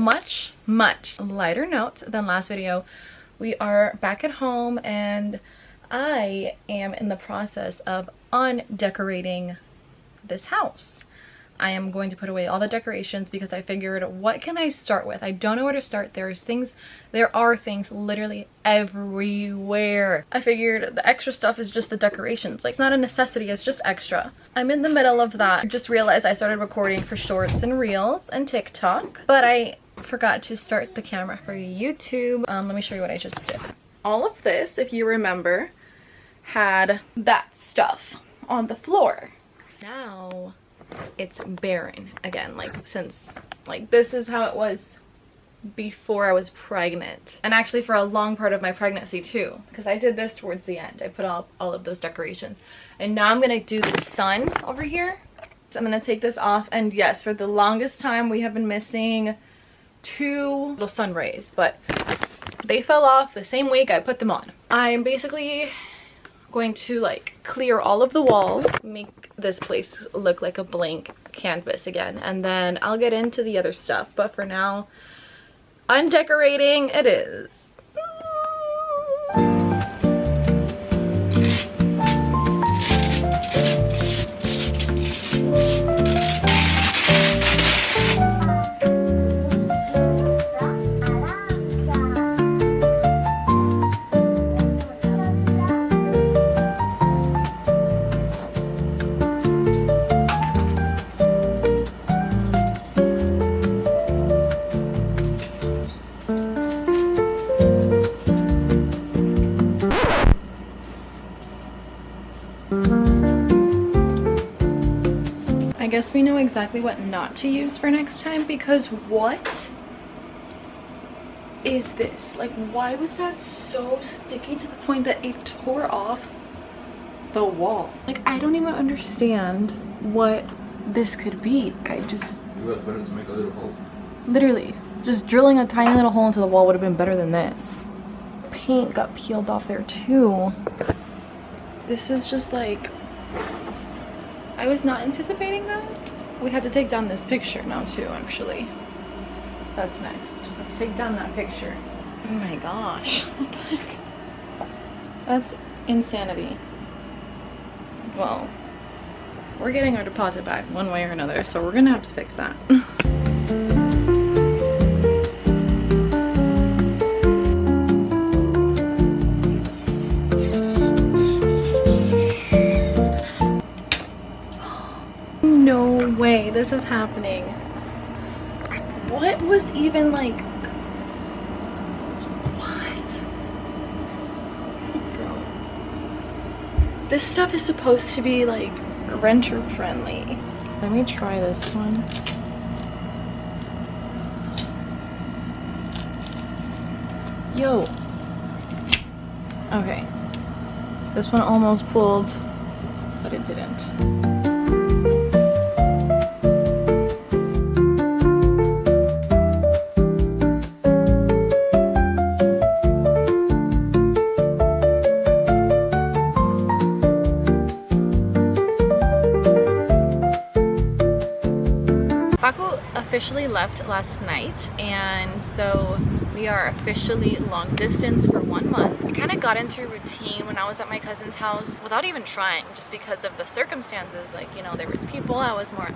much lighter note than last video, we are back at home and I am in the process of undecorating this house. I am going to put away all the decorations because I figured, what can I start with? I don't know where to start. There are things literally everywhere. I figured the extra stuff is just the decorations. Like, it's not a necessity, it's just extra. I'm in the middle of that. I just realized I started recording for shorts and reels and TikTok, but I forgot to start the camera for YouTube. Let me show you what I just did. All of this, if you remember, had that stuff on the floor. Now it's barren again, since this is how it was before I was pregnant, and actually for a long part of my pregnancy too, because I did this towards the end. I put all of those decorations, and now I'm gonna do the sun over here. So I'm gonna take this off, and yes, for the longest time we have been missing 2 little sun rays, but they fell off the same week I put them on. I'm basically going to clear all of the walls, make this place look like a blank canvas again, and then I'll get into the other stuff. But for now, undecorating it is. I guess we know exactly what not to use for next time, because what is this? Why was that so sticky to the point that it tore off the wall? I don't even understand what this could be. It was better to make a little hole. Literally, just drilling a tiny little hole into the wall would have been better than this. Paint got peeled off there too. This is just I was not anticipating that. We have to take down this picture now too, actually. That's next. Let's take down that picture. Oh my gosh. What the heck? That's insanity. Well, we're getting our deposit back one way or another, so we're gonna have to fix that. No way this is happening. What was even what? Bro. This stuff is supposed to be renter friendly. Let me try this one. Yo. Okay. This one almost pulled, but it didn't. Officially left last night, and so we are officially long distance for 1 month. I kind of got into a routine when I was at my cousin's house without even trying, just because of the circumstances. There was people, I was more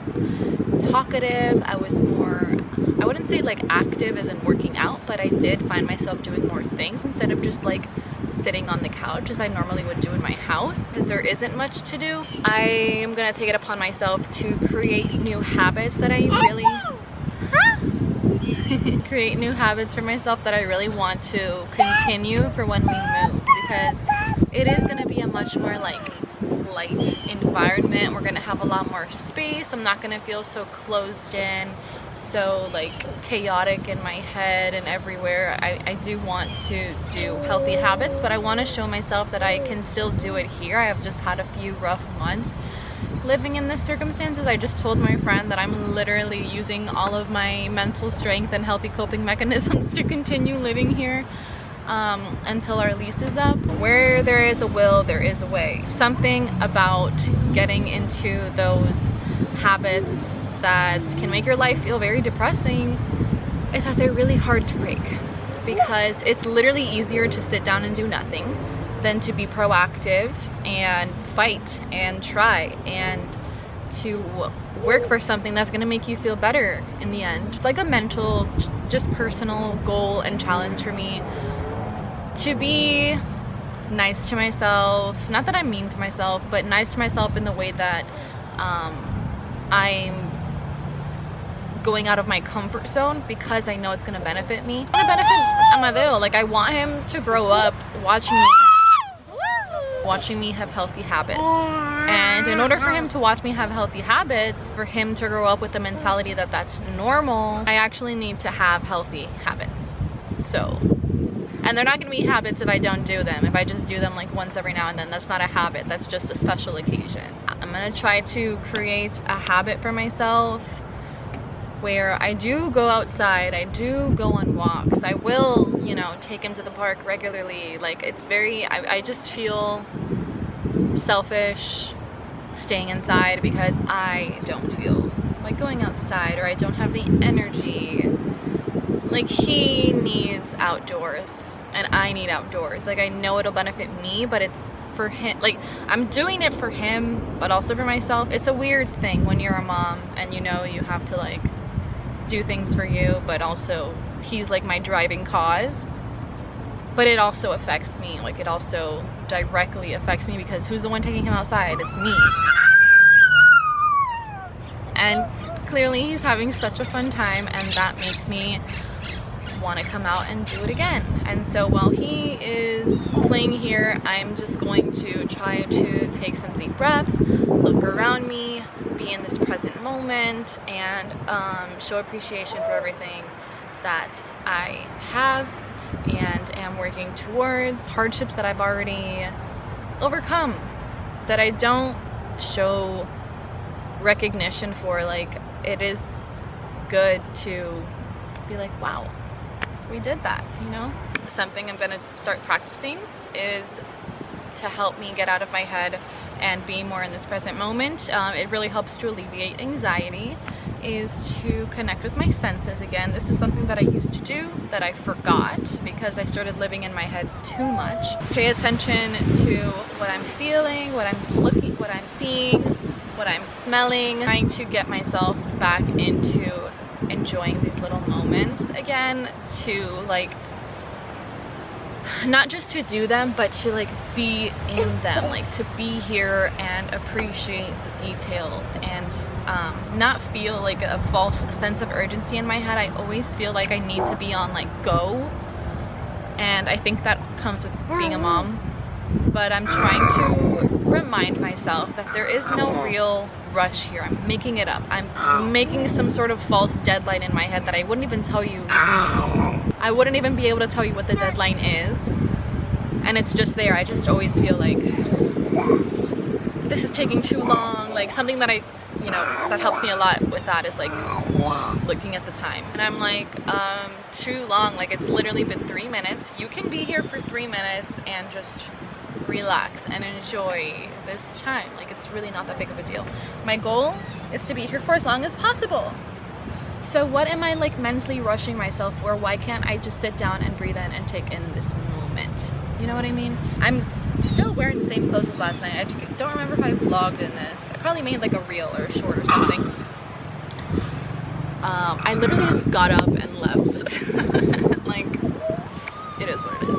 talkative, I was more, I wouldn't say active as in working out, but I did find myself doing more things instead of just sitting on the couch as I normally would do in my house, because there isn't much to do. I am gonna take it upon myself to create new habits that I really create new habits for myself that I really want to continue for when we move, because it is going to be a much more light environment. We're going to have a lot more space. I'm not going to feel so closed in, so chaotic in my head and everywhere. I do want to do healthy habits, but I want to show myself that I can still do it here. I have just had a few rough months living in this circumstances. I just told my friend that I'm literally using all of my mental strength and healthy coping mechanisms to continue living here until our lease is up. Where there is a will, there is a way. Something about getting into those habits that can make your life feel very depressing is that they're really hard to break, because it's literally easier to sit down and do nothing than to be proactive and fight and try and to work for something that's going to make you feel better in the end. It's like a mental, just personal goal and challenge for me to be nice to myself. Not that I'm mean to myself, but nice to myself in the way that I'm going out of my comfort zone, because I know it's going to benefit me. It's going to benefit Amadeo. Like, I want him to grow up watching me have healthy habits. And in order for him to watch me have healthy habits, for him to grow up with the mentality that that's normal, I actually need to have healthy habits. So, and they're not going to be habits if I don't do them. If I just do them like once every now and then, that's not a habit, that's just a special occasion. I'm going to try to create a habit for myself where I do go outside, I do go on walks, I will, you know, take him to the park regularly. Like, it's very, I just feel selfish staying inside because I don't feel like going outside, or I don't have the energy. Like, he needs outdoors and I need outdoors. Like, I know it'll benefit me, but it's for him. Like, I'm doing it for him, but also for myself. It's a weird thing when you're a mom and you know you have to like do things for you, but also he's like my driving cause. But it also affects me. Like, it also directly affects me, because who's the one taking him outside? It's me. And clearly he's having such a fun time, and that makes me want to come out and do it again. And so while he is playing here, I'm just going to try to take some deep breaths, look around me, be in this present moment, and show appreciation for everything that I have and am working towards. Hardships that I've already overcome, that I don't show recognition for. Like, it is good to be like, wow, we did that, you know? Something I'm gonna start practicing is to help me get out of my head and be more in this present moment. It really helps to alleviate anxiety, is to connect with my senses again. This is something that I used to do that I forgot because I started living in my head too much. Pay attention to what I'm feeling, what I'm looking, what I'm seeing, what I'm smelling, trying to get myself back into enjoying these little moments again, to like, not just to do them, but to like be in them, like to be here and appreciate the details, and not feel like a false sense of urgency in my head. I always feel like I need to be on like go, and I think that comes with being a mom, but I'm trying to remind myself that there is no real rush here. I'm making it up. I'm making some sort of false deadline in my head that I wouldn't even tell you. I wouldn't even be able to tell you what the deadline is, and it's just there. I just always feel like this is taking too long. Like, something that I, you know, that helps me a lot with that is like just looking at the time, and I'm like, too long. Like, it's literally been 3 minutes. You can be here for 3 minutes and just relax and enjoy this time. Like, it's really not that big of a deal. My goal is to be here for as long as possible. So what am I like mentally rushing myself for? Why can't I just sit down and breathe in and take in this moment? You know what I mean? I'm still wearing the same clothes as last night. I don't remember if I vlogged in this. I probably made like a reel or a short or something. I literally just got up and left. Like, it is what it is.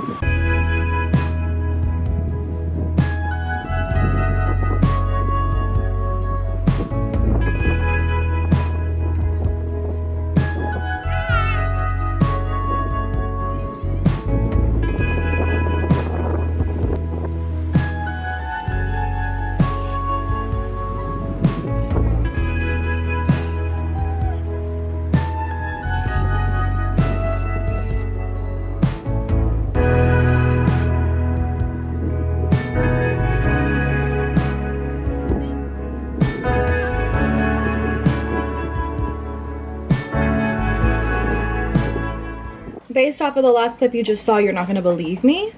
Based off of the last clip you just saw, you're not going to believe me,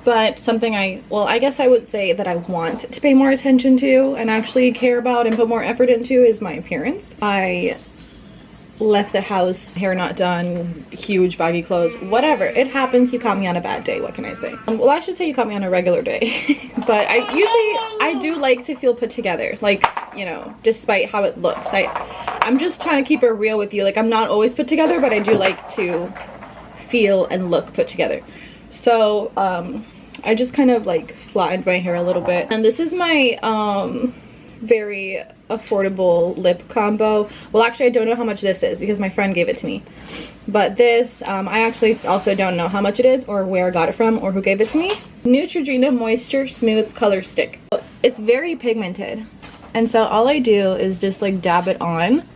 but something I guess I would say that I want to pay more attention to and actually care about and put more effort into is my appearance. I left the house, hair not done, huge baggy clothes, whatever. It happens. You caught me on a bad day. What can I say? Well, I should say you caught me on a regular day. But I do like to feel put together, like, you know, despite how it looks. I'm just trying to keep it real with you. Like, I'm not always put together, but I do like to feel and look put together. So I just kind of like flattened my hair a little bit, and this is my very affordable lip combo. Well, actually I don't know how much this is because my friend gave it to me, but this I actually also don't know how much it is or where I got it from or who gave it to me. Neutrogena Moisture Smooth Color Stick. It's very pigmented, and so all I do is just like dab it on,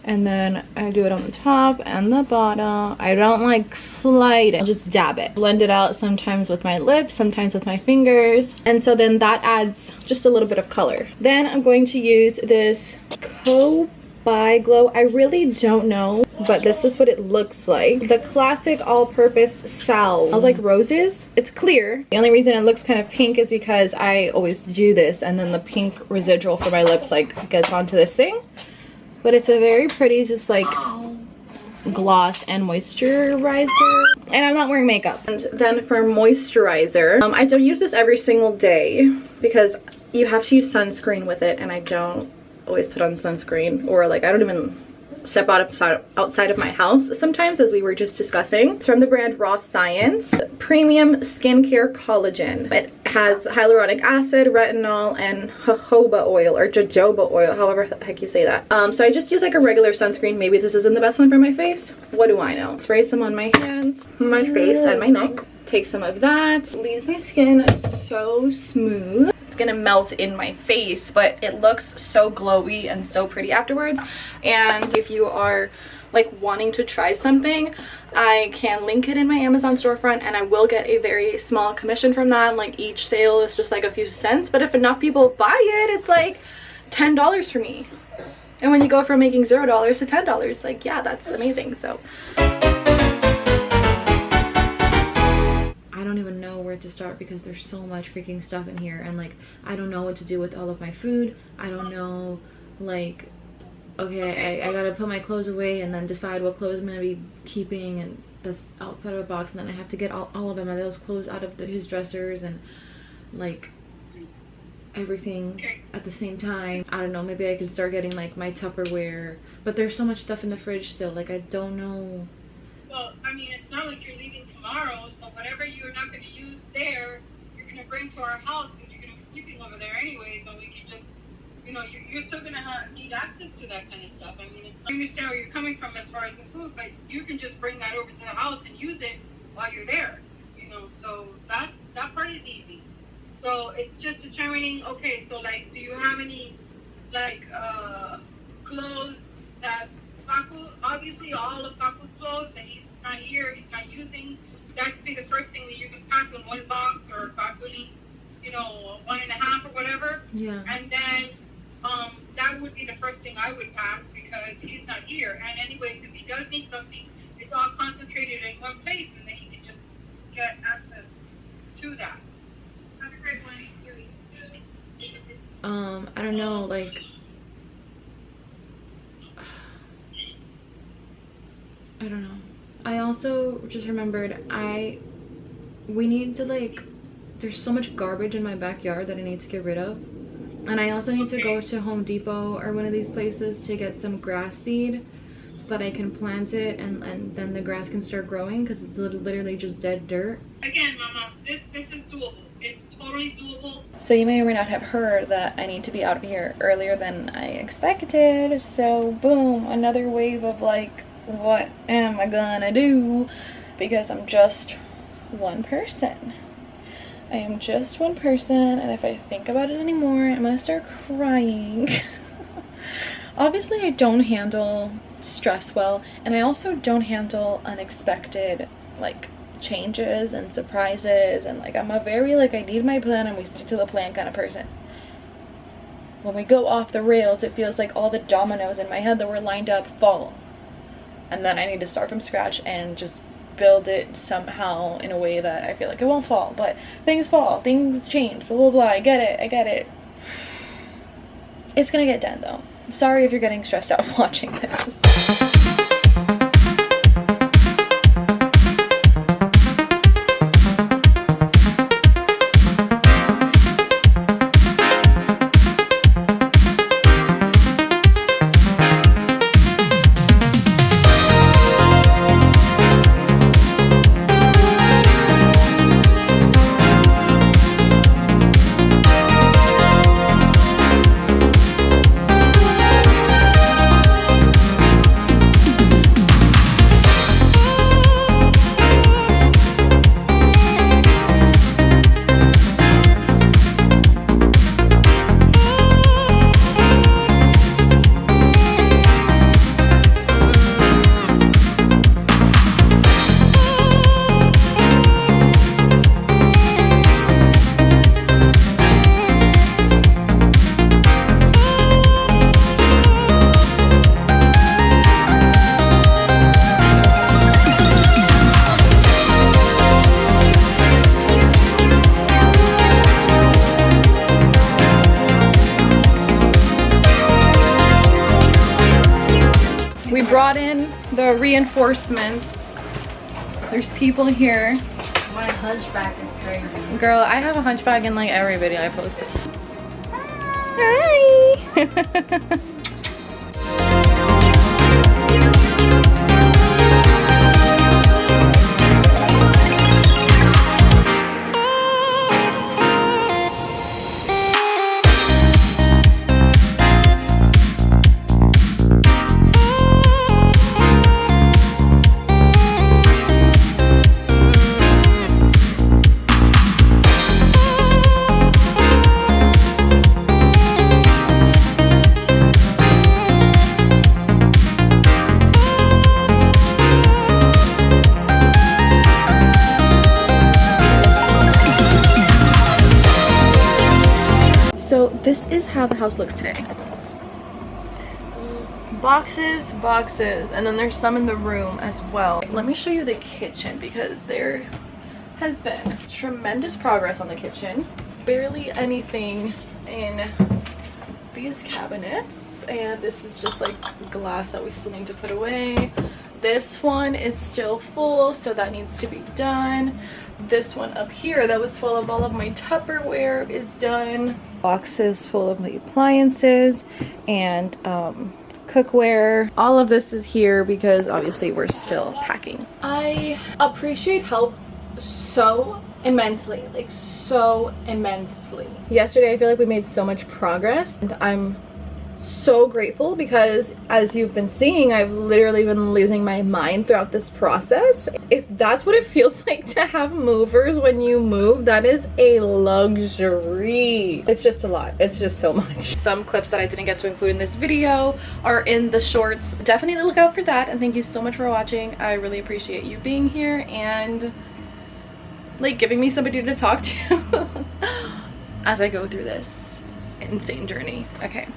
and then I do it on the top and the bottom. I don't like slide it, I'll just dab it. Blend it out sometimes with my lips, sometimes with my fingers. And so then that adds just a little bit of color. Then I'm going to use this By Glow. I really don't know, but this is what it looks like. The classic all-purpose salve. Smells like roses. It's clear. The only reason it looks kind of pink is because I always do this, and then the pink residual for my lips like gets onto this thing. But it's a very pretty, just like gloss and moisturizer. And I'm not wearing makeup. And then for moisturizer, I don't use this every single day because you have to use sunscreen with it, and I don't always put on sunscreen, or like I don't even step outside of my house sometimes, as we were just discussing. It's from the brand Raw Science Premium Skincare Collagen. It has hyaluronic acid, retinol, and jojoba oil, or jojoba oil, however the heck you say that. So I just use like a regular sunscreen. Maybe this isn't the best one for my face. What do I know? Spray some on my hands, my face, and my neck. Take some of that. Leaves my skin so smooth. It's gonna melt in my face, but it looks so glowy and so pretty afterwards. And if you are like wanting to try something, I can link it in my Amazon storefront, and I will get a very small commission from that. Like each sale is just like a few cents, but if enough people buy it, it's like $10 for me. And when you go from making $0 to $10, like, yeah, that's amazing. So I don't even know where to start because there's so much freaking stuff in here, and like I don't know what to do with all of my food. I don't know, like, okay, I gotta put my clothes away and then decide what clothes I'm gonna be keeping, and that's outside of a box, and then I have to get all of my those clothes out of his dressers, and like everything at the same time. I don't know, maybe I can start getting like my Tupperware, but there's so much stuff in the fridge still. Like I don't know. Well, I mean, it's not like you're leaving tomorrow, so whatever you're not going to use there, you're going to bring to our house, because you're going to be sleeping over there anyway, so we can just, you know, you're still going to need access to that kind of stuff. I mean, I understand where you're coming from as far as the food, but you can just bring that over to the house and use it while you're there, you know, so that part is easy. So it's just determining, okay, so like, do you have any, like, clothes that Paco, obviously all of Paco's clothes that he's not here, he's not using, that could be the first thing that you can pack in one box, or possibly, you know, 1.5 or whatever. Yeah. And then that would be the first thing I would pack, because he's not here. And anyways, if he does need something, it's all concentrated in one place, and then he can just get access to that. Have a great one. I don't know, like, I don't know. I also just remembered we need to, like, there's so much garbage in my backyard that I need to get rid of. And I also need to go to Home Depot or one of these places to get some grass seed so that I can plant it, and then the grass can start growing, because it's literally just dead dirt. Again, Mama, this is doable. It's totally doable. So you may or may not have heard that I need to be out of here earlier than I expected. So boom, another wave of like, what am I gonna do? Because I'm just one person. I am just one person, and if I think about it anymore, I'm gonna start crying. Obviously, I don't handle stress well, and I also don't handle unexpected like changes and surprises, and like I'm a very like I need my plan and we stick to the plan kind of person. When we go off the rails, it feels like all the dominoes in my head that were lined up fall, and then I need to start from scratch and just build it somehow in a way that I feel like it won't fall. But things fall, things change, blah blah blah. I get it. It's gonna get done though. Sorry if you're getting stressed out watching this. the reinforcements. There's people here. My hunchback is crazy. Girl, I have a hunchback in like every video I posted. Hi! So this is how the house looks today. Boxes, boxes, and then there's some in the room as well. Let me show you the kitchen because there has been tremendous progress on the kitchen. Barely anything in these cabinets, and this is just like glass that we still need to put away. This one is still full, so that needs to be done. This one up here that was full of all of my Tupperware is done. Boxes full of the appliances and cookware. All of this is here because obviously we're still packing. I appreciate help so immensely, like so immensely. Yesterday I feel like we made so much progress, and I'm so grateful because, as you've been seeing, I've literally been losing my mind throughout this process. If that's what it feels like to have movers when you move, that is a luxury. It's just a lot. It's just so much. Some clips that I didn't get to include in this video are in the shorts. Definitely look out for that, and thank you so much for watching. I really appreciate you being here and like giving me somebody to talk to as I go through this insane journey. Okay.